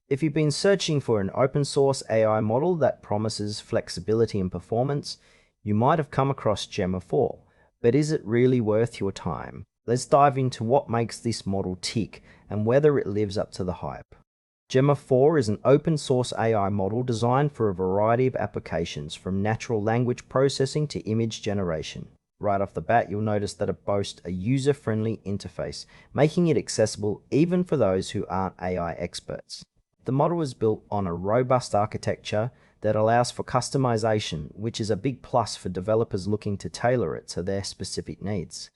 If you've been searching for an open source AI model that promises flexibility and performance, you might have come across Gemma 4, but is it really worth your time? Let's dive into what makes this model tick and whether it lives up to the hype. Gemma 4 is an open source AI model designed for a variety of applications, from natural language processing to image generation. Right off the bat, you'll notice that it boasts a user-friendly interface, making it accessible even for those who aren't AI experts. The model is built on a robust architecture that allows for customization, which is a big plus for developers looking to tailor it to their specific needs.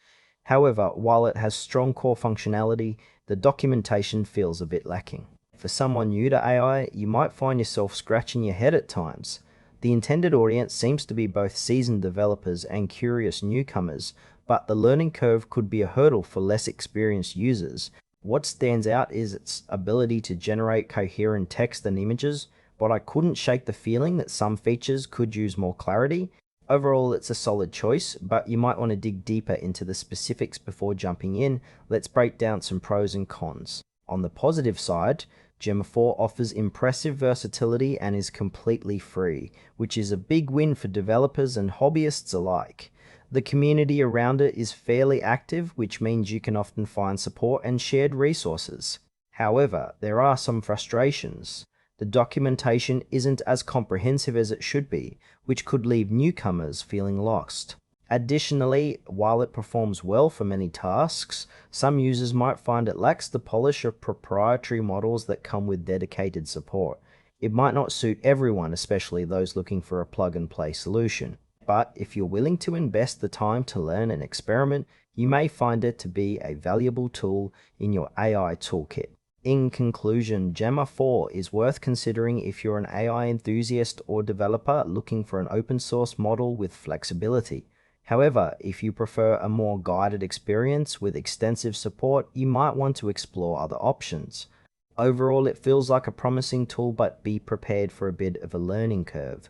However, while it has strong core functionality, the documentation feels a bit lacking. For someone new to AI, you might find yourself scratching your head at times. The intended audience seems to be both seasoned developers and curious newcomers, but the learning curve could be a hurdle for less experienced users. What stands out is its ability to generate coherent text and images, but I couldn't shake the feeling that some features could use more clarity. Overall, it's a solid choice, but you might want to dig deeper into the specifics before jumping in. Let's break down some pros and cons. On the positive side, Gemma 4 offers impressive versatility and is completely free, which is a big win for developers and hobbyists alike. The community around it is fairly active, which means you can often find support and shared resources. However, there are some frustrations. The documentation isn't as comprehensive as it should be, which could leave newcomers feeling lost. Additionally, while it performs well for many tasks, some users might find it lacks the polish of proprietary models that come with dedicated support. It might not suit everyone, especially those looking for a plug-and-play solution. But if you're willing to invest the time to learn and experiment, you may find it to be a valuable tool in your AI toolkit. In conclusion, Gemma 4 is worth considering if you're an AI enthusiast or developer looking for an open source model with flexibility. However, if you prefer a more guided experience with extensive support, you might want to explore other options. Overall, it feels like a promising tool, but be prepared for a bit of a learning curve.